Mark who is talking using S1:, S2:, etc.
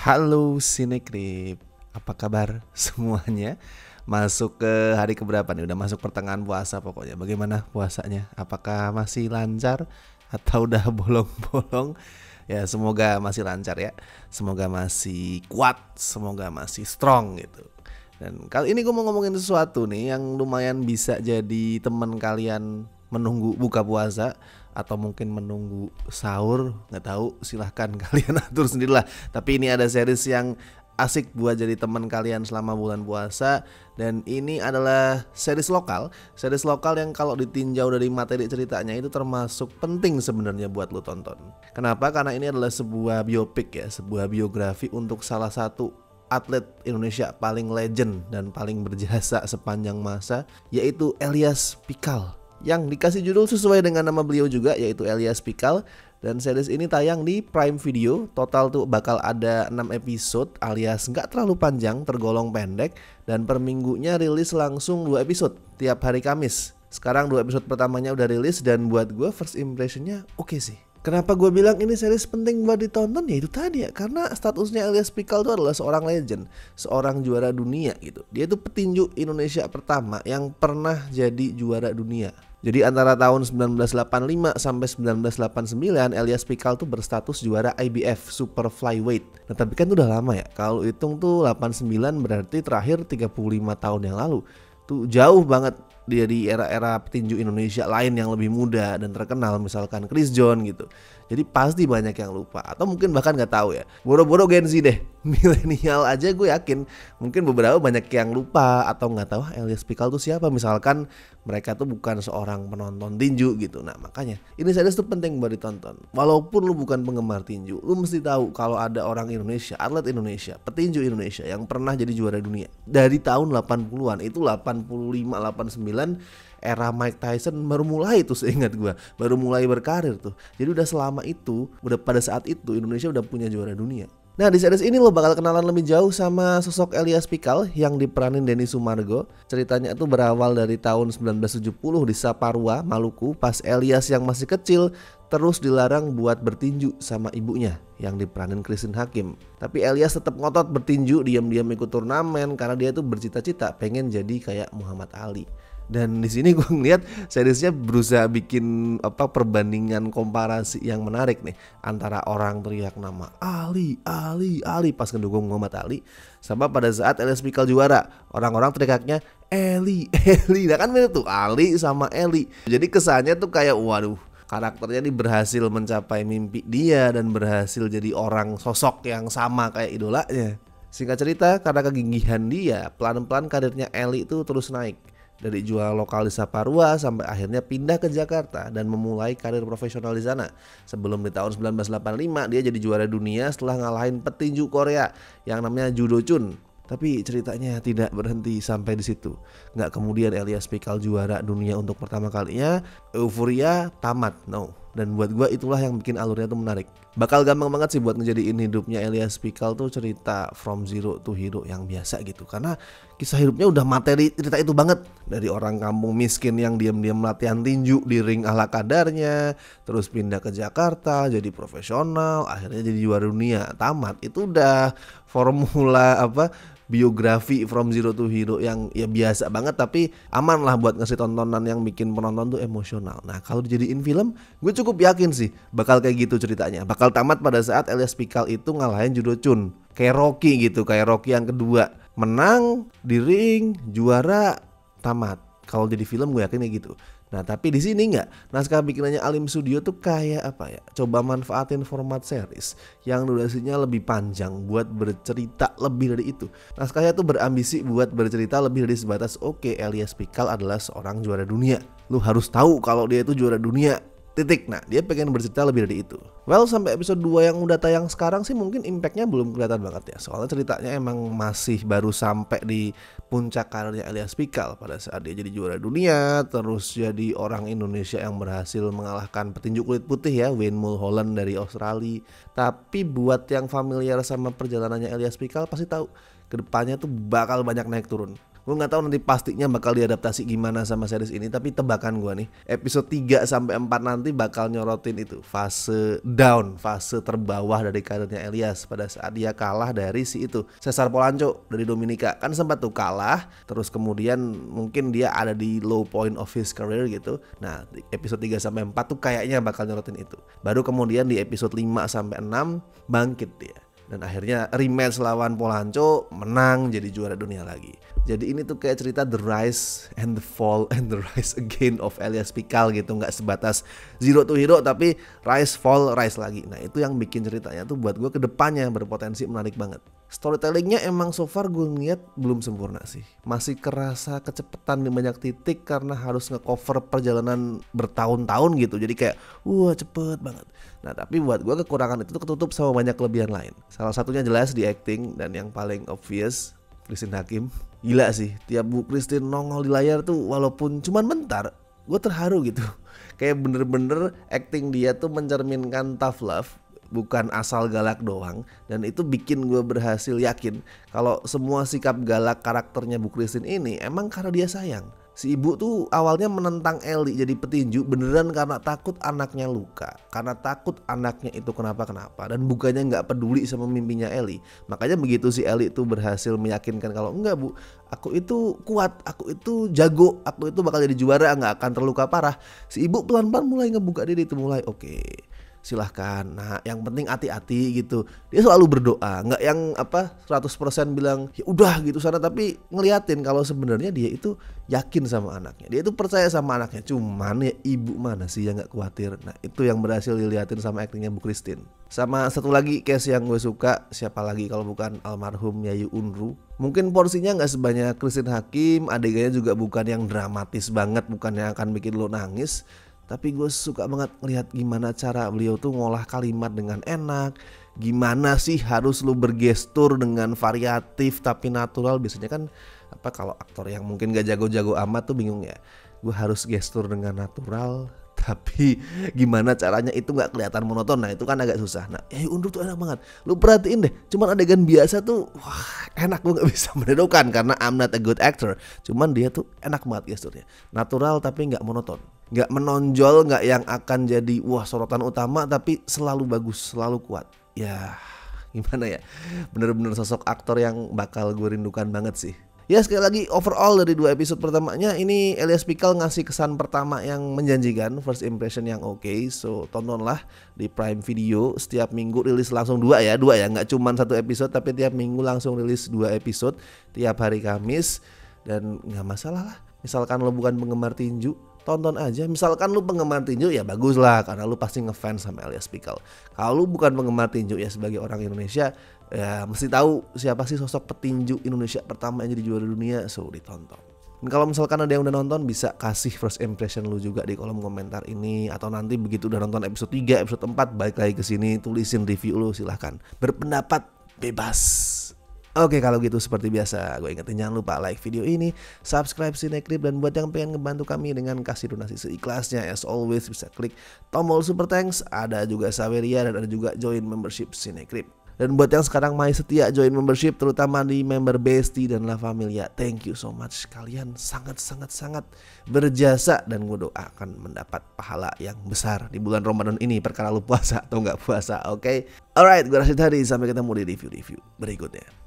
S1: Halo Sinekrip, apa kabar semuanya? Masuk ke hari keberapa nih? Udah masuk pertengahan puasa pokoknya. Bagaimana puasanya? Apakah masih lancar atau udah bolong-bolong? Ya semoga masih lancar ya. Semoga masih kuat, semoga masih strong gitu. Dan kali ini gue mau ngomongin sesuatu nih yang lumayan bisa jadi teman kalian menunggu buka puasa atau mungkin menunggu sahur, nggak tahu, silahkan kalian atur sendirilah. Tapi ini ada series yang asik buat jadi teman kalian selama bulan puasa, dan ini adalah series lokal yang kalau ditinjau dari materi ceritanya itu termasuk penting sebenarnya buat lo tonton. Kenapa? Karena ini adalah sebuah biopik ya, sebuah biografi untuk salah satu atlet Indonesia paling legend dan paling berjasa sepanjang masa, yaitu Elias Pikal, yang dikasih judul sesuai dengan nama beliau juga, yaitu Elias Pikal. Dan series ini tayang di Prime Video. Total tuh bakal ada 6 episode alias nggak terlalu panjang, tergolong pendek. Dan per minggunya rilis langsung 2 episode tiap hari Kamis. Sekarang 2 episode pertamanya udah rilis, dan buat gue first impressionnya oke sih. Kenapa gue bilang ini series penting buat ditonton? Ya itu tadi ya, karena statusnya Elias Pikal itu adalah seorang legend, seorang juara dunia gitu. Dia itu petinju Indonesia pertama yang pernah jadi juara dunia. Jadi antara tahun 1985 sampai 1989 Elias Pikal tuh berstatus juara IBF Super Flyweight. Nah tapi kan itu udah lama ya. Kalau hitung tuh 89 berarti terakhir 35 tahun yang lalu. Tuh jauh banget dia di era-era petinju Indonesia lain yang lebih muda dan terkenal, misalkan Chris John gitu. Jadi pasti banyak yang lupa atau mungkin bahkan nggak tahu ya. Boro-boro Gen Z deh, milenial aja gue yakin mungkin beberapa banyak yang lupa atau nggak tahu Elias Pikal tuh siapa. Misalkan mereka tuh bukan seorang penonton tinju gitu. Nah makanya ini series tuh penting buat ditonton. Walaupun lu bukan penggemar tinju, lu mesti tahu kalau ada orang Indonesia, atlet Indonesia, petinju Indonesia yang pernah jadi juara dunia dari tahun 80-an. Itu 85, 89 era Mike Tyson baru mulai tuh, seingat gue baru mulai berkarir tuh. Jadi udah selama itu, udah pada saat itu Indonesia udah punya juara dunia. Nah di series ini lo bakal kenalan lebih jauh sama sosok Elias Pikal yang diperanin Denny Sumargo. Ceritanya tuh berawal dari tahun 1970 di Saparua, Maluku, pas Elias yang masih kecil terus dilarang buat bertinju sama ibunya yang diperanin Christine Hakim. Tapi Elias tetap ngotot bertinju, diam-diam ikut turnamen karena dia tuh bercita-cita pengen jadi kayak Muhammad Ali. Dan di sini gue ngeliat seriesnya berusaha bikin perbandingan komparasi yang menarik nih antara orang teriak nama Ali, Ali, Ali pas ngedukung Muhammad Ali, sama pada saat Elias Pikal juara orang-orang teriaknya Eli, Eli. Nah kan mirip tuh Ali sama Eli. Jadi kesannya tuh kayak waduh, karakternya ini berhasil mencapai mimpi dia dan berhasil jadi orang sosok yang sama kayak idolanya. Singkat cerita, karena kegigihan dia, pelan-pelan karirnya Eli itu terus naik. Dari juara lokal di Saparua sampai akhirnya pindah ke Jakarta dan memulai karir profesional di sana. Sebelum di tahun 1985 dia jadi juara dunia setelah ngalahin petinju Korea yang namanya Judo Chun. Tapi ceritanya tidak berhenti sampai di situ. Nggak kemudian Elias Pikal juara dunia untuk pertama kalinya, euforia tamat. No. Dan buat gue itulah yang bikin alurnya tuh menarik. Bakal gampang banget sih buat ngejadiin hidupnya Elias Pikal tuh cerita from zero to hero yang biasa gitu. Karena kisah hidupnya udah materi cerita itu banget. Dari orang kampung miskin yang diam-diam latihan tinju di ring ala kadarnya, terus pindah ke Jakarta jadi profesional, akhirnya jadi juara dunia, tamat. Itu udah formula biografi from zero to hero yang ya biasa banget, tapi aman lah buat ngasih tontonan yang bikin penonton tuh emosional. Nah kalau dijadiin film, gue cukup yakin sih bakal kayak gitu ceritanya. Bakal tamat pada saat Elias Pikal itu ngalahin Judo Chun, kayak Rocky gitu, kayak Rocky yang kedua, menang di ring, juara, tamat. Kalau jadi film gue yakin kayak gitu. Nah tapi di sini nggak, naskah bikinannya Alim Studio tuh kayak coba manfaatin format series yang durasinya lebih panjang buat bercerita lebih dari itu. Naskahnya tuh berambisi buat bercerita lebih dari sebatas oke, Elias Pikal adalah seorang juara dunia, lu harus tahu kalau dia itu juara dunia, titik. Nah dia pengen bercerita lebih dari itu. Well, sampai episode 2 yang udah tayang sekarang sih mungkin impactnya belum kelihatan banget ya. Soalnya ceritanya emang masih baru sampai di puncak karirnya Elias Pikal pada saat dia jadi juara dunia, terus jadi orang Indonesia yang berhasil mengalahkan petinju kulit putih ya, Wayne Mulholland dari Australia. Tapi buat yang familiar sama perjalanannya Elias Pikal pasti tahu kedepannya tuh bakal banyak naik turun. Gue nggak tahu nanti pastinya bakal diadaptasi gimana sama series ini, tapi tebakan gue nih, episode 3 sampai 4 nanti bakal nyorotin itu fase down, fase terbawah dari karirnya Elias pada saat dia kalah dari si itu Cesar Polanco dari Dominika. Kan sempat tuh kalah, terus kemudian mungkin dia ada di low point of his career gitu. Nah, di episode 3 sampai 4 tuh kayaknya bakal nyorotin itu. Baru kemudian di episode 5 sampai 6 bangkit dia. Dan akhirnya rematch lawan Polanco, menang jadi juara dunia lagi. Jadi ini tuh kayak cerita the rise and the fall and the rise again of Elias Pikal gitu. Nggak sebatas zero to hero tapi rise, fall, rise lagi. Nah itu yang bikin ceritanya tuh buat gue kedepannya berpotensi menarik banget. Storytellingnya emang so far gue ngeliat belum sempurna sih. Masih kerasa kecepatan di banyak titik karena harus ngecover perjalanan bertahun-tahun gitu. Jadi kayak wah cepet banget. Nah tapi buat gue kekurangan itu tuh ketutup sama banyak kelebihan lain. Salah satunya jelas di acting, dan yang paling obvious Christine Hakim. Gila sih, tiap Bu Christine nongol di layar tuh walaupun cuman bentar, gue terharu gitu. Kayak bener-bener acting dia tuh mencerminkan tough love, bukan asal galak doang. Dan itu bikin gue berhasil yakin kalau semua sikap galak karakternya Bu Christine ini emang karena dia sayang. Si ibu tuh awalnya menentang Ellie jadi petinju beneran karena takut anaknya luka, karena takut anaknya itu kenapa-kenapa, dan bukannya nggak peduli sama mimpinya Ellie. Makanya begitu si Ellie tuh berhasil meyakinkan kalau enggak Bu, aku itu kuat, aku itu jago, aku itu bakal jadi juara, nggak akan terluka parah. Si ibu pelan-pelan mulai ngebuka diri tuh, mulai oke. Silahkan. Nah yang penting hati-hati gitu. Dia selalu berdoa, nggak yang 100% bilang ya udah gitu sana, tapi ngeliatin kalau sebenarnya dia itu yakin sama anaknya, dia itu percaya sama anaknya. Cuman ya ibu mana sih yang nggak khawatir. Nah itu yang berhasil dilihatin sama aktingnya Bu Christine. Sama satu lagi case yang gue suka, siapa lagi kalau bukan almarhum Yayu Unru. Mungkin porsinya nggak sebanyak Christine Hakim, adegannya juga bukan yang dramatis banget, bukan yang akan bikin lo nangis. Tapi gue suka banget ngelihat gimana cara beliau tuh ngolah kalimat dengan enak. Gimana sih harus lu bergestur dengan variatif tapi natural. Biasanya kan kalau aktor yang mungkin gak jago-jago amat tuh bingung ya. Gue harus gestur dengan natural tapi gimana caranya itu gak kelihatan monoton. Nah itu kan agak susah. Nah Yayu Unru tuh enak banget. Lu perhatiin deh, cuman adegan biasa tuh wah enak, gue gak bisa mendedokan karena I'm not a good actor. Cuman dia tuh enak banget gesturnya, natural tapi gak monoton, gak menonjol, gak yang akan jadi wah sorotan utama, tapi selalu bagus, selalu kuat. Ya gimana ya, bener-bener sosok aktor yang bakal gue rindukan banget sih. Ya sekali lagi overall dari 2 episode pertamanya ini Elias Pikal ngasih kesan pertama yang menjanjikan, first impression yang oke. So tontonlah di Prime Video, setiap minggu rilis langsung 2 ya, nggak cuma 1 episode tapi tiap minggu langsung rilis 2 episode tiap hari Kamis. Dan nggak masalah lah, misalkan lo bukan penggemar tinju, tonton aja. Misalkan lu penggemar tinju ya bagus lah, karena lu pasti ngefans sama Elias Pikal. Kalau lu bukan penggemar tinju ya sebagai orang Indonesia ya mesti tahu siapa sih sosok petinju Indonesia pertama yang jadi juara dunia. So ditonton. Dan kalau misalkan ada yang udah nonton bisa kasih first impression lu juga di kolom komentar ini, atau nanti begitu udah nonton episode 3, episode 4 balik lagi ke sini tulisin review lu, silahkan. Berpendapat bebas. Oke kalau gitu seperti biasa gue ingetin jangan lupa like video ini, subscribe Cinecrip, dan buat yang pengen ngebantu kami dengan kasih donasi seikhlasnya as always bisa klik tombol super thanks, ada juga Saweria, dan ada juga join membership Cinecrip. Dan buat yang sekarang masih setia join membership terutama di member Besti dan La Familia, thank you so much, kalian sangat berjasa dan gue doakan mendapat pahala yang besar di bulan Ramadan ini perkara lu puasa atau nggak puasa. Oke? Alright, gue Rashid Hadi, sampai ketemu di review berikutnya.